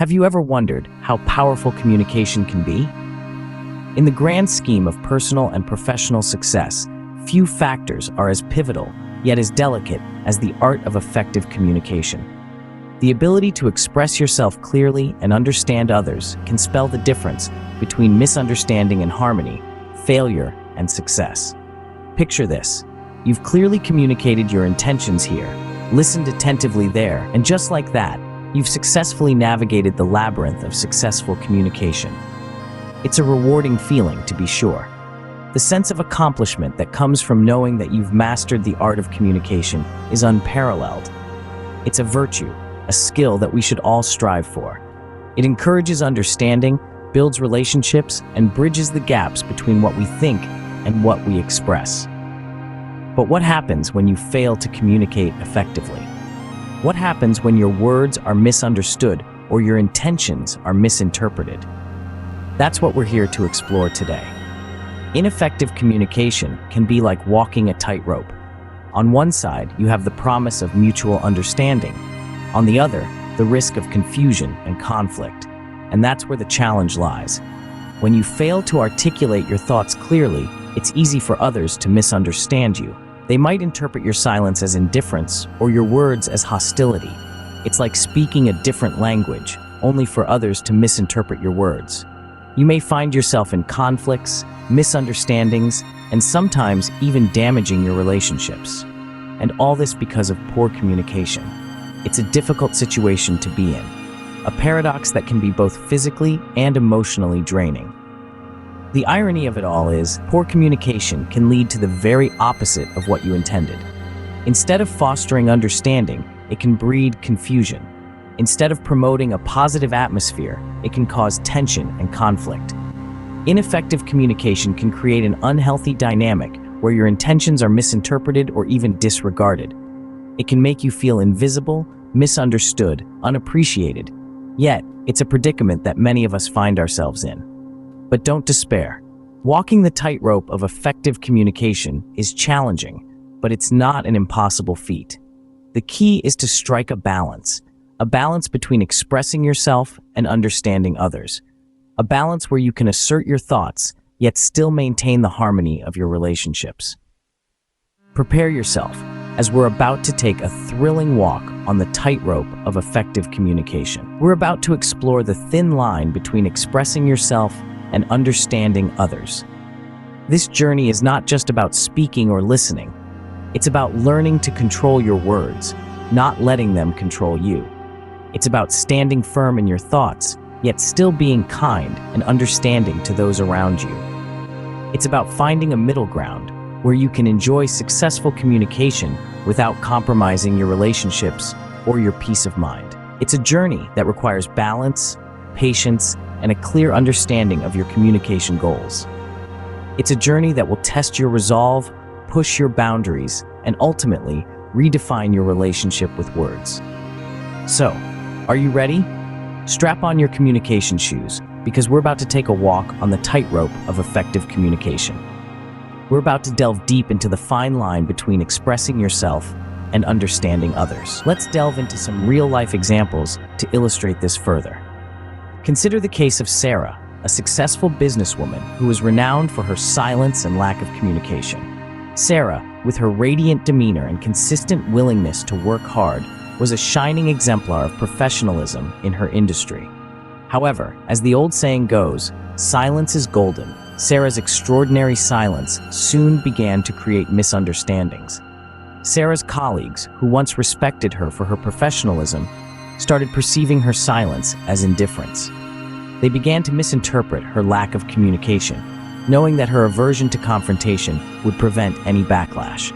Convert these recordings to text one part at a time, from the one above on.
Have you ever wondered how powerful communication can be? In the grand scheme of personal and professional success, few factors are as pivotal, yet as delicate, as the art of effective communication. The ability to express yourself clearly and understand others can spell the difference between misunderstanding and harmony, failure and success. Picture this. You've clearly communicated your intentions here, listened attentively there, and just like that, you've successfully navigated the labyrinth of successful communication. It's a rewarding feeling, to be sure. The sense of accomplishment that comes from knowing that you've mastered the art of communication is unparalleled. It's a virtue, a skill that we should all strive for. It encourages understanding, builds relationships, and bridges the gaps between what we think and what we express. But what happens when you fail to communicate effectively? What happens when your words are misunderstood or your intentions are misinterpreted? That's what we're here to explore today. Ineffective communication can be like walking a tightrope. On one side, you have the promise of mutual understanding. On the other, the risk of confusion and conflict. And that's where the challenge lies. When you fail to articulate your thoughts clearly, it's easy for others to misunderstand you. They might interpret your silence as indifference or your words as hostility. It's like speaking a different language, only for others to misinterpret your words. You may find yourself in conflicts, misunderstandings, and sometimes even damaging your relationships. And all this because of poor communication. It's a difficult situation to be in, a paradox that can be both physically and emotionally draining. The irony of it all is, poor communication can lead to the very opposite of what you intended. Instead of fostering understanding, it can breed confusion. Instead of promoting a positive atmosphere, it can cause tension and conflict. Ineffective communication can create an unhealthy dynamic where your intentions are misinterpreted or even disregarded. It can make you feel invisible, misunderstood, unappreciated. Yet, it's a predicament that many of us find ourselves in. But don't despair. Walking the tightrope of effective communication is challenging, but it's not an impossible feat. The key is to strike a balance between expressing yourself and understanding others. A balance where you can assert your thoughts, yet still maintain the harmony of your relationships. Prepare yourself, as we're about to take a thrilling walk on the tightrope of effective communication. We're about to explore the thin line between expressing yourself and understanding others. This journey is not just about speaking or listening. It's about learning to control your words, not letting them control you. It's about standing firm in your thoughts, yet still being kind and understanding to those around you. It's about finding a middle ground where you can enjoy successful communication without compromising your relationships or your peace of mind. It's a journey that requires balance, patience, and a clear understanding of your communication goals. It's a journey that will test your resolve, push your boundaries, and ultimately redefine your relationship with words. So, are you ready? Strap on your communication shoes, because we're about to take a walk on the tightrope of effective communication. We're about to delve deep into the fine line between expressing yourself and understanding others. Let's delve into some real-life examples to illustrate this further. Consider the case of Sarah, a successful businesswoman who was renowned for her silence and lack of communication. Sarah, with her radiant demeanor and consistent willingness to work hard, was a shining exemplar of professionalism in her industry. However, as the old saying goes, silence is golden. Sarah's extraordinary silence soon began to create misunderstandings. Sarah's colleagues, who once respected her for her professionalism, started perceiving her silence as indifference. They began to misinterpret her lack of communication, knowing that her aversion to confrontation would prevent any backlash.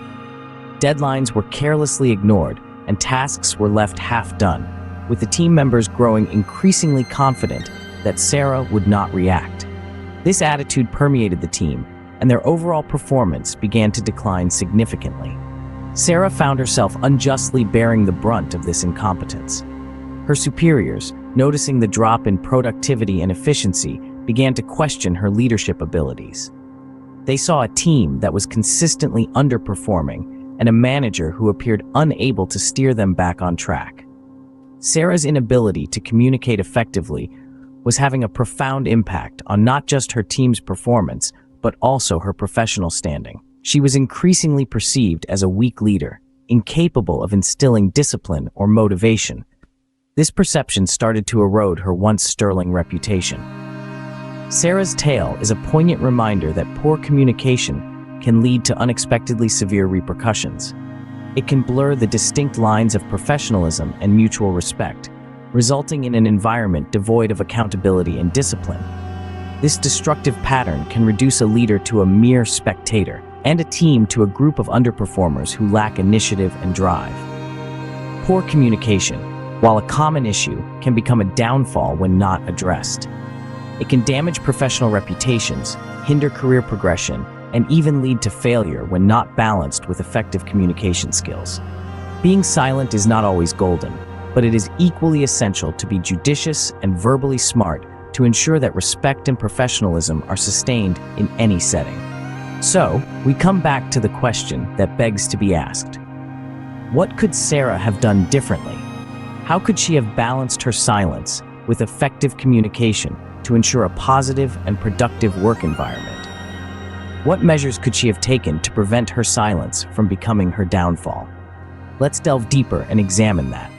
Deadlines were carelessly ignored, and tasks were left half done, with the team members growing increasingly confident that Sarah would not react. This attitude permeated the team, and their overall performance began to decline significantly. Sarah found herself unjustly bearing the brunt of this incompetence. Her superiors, noticing the drop in productivity and efficiency, began to question her leadership abilities. They saw a team that was consistently underperforming and a manager who appeared unable to steer them back on track. Sarah's inability to communicate effectively was having a profound impact on not just her team's performance, but also her professional standing. She was increasingly perceived as a weak leader, incapable of instilling discipline or motivation. This perception started to erode her once sterling reputation. Sarah's tale is a poignant reminder that poor communication can lead to unexpectedly severe repercussions. It can blur the distinct lines of professionalism and mutual respect, resulting in an environment devoid of accountability and discipline. This destructive pattern can reduce a leader to a mere spectator, and a team to a group of underperformers who lack initiative and drive. Poor communication, while a common issue, can become a downfall when not addressed. It can damage professional reputations, hinder career progression, and even lead to failure when not balanced with effective communication skills. Being silent is not always golden, but it is equally essential to be judicious and verbally smart to ensure that respect and professionalism are sustained in any setting. So, we come back to the question that begs to be asked. What could Sarah have done differently? How could she have balanced her silence with effective communication to ensure a positive and productive work environment? What measures could she have taken to prevent her silence from becoming her downfall? Let's delve deeper and examine that.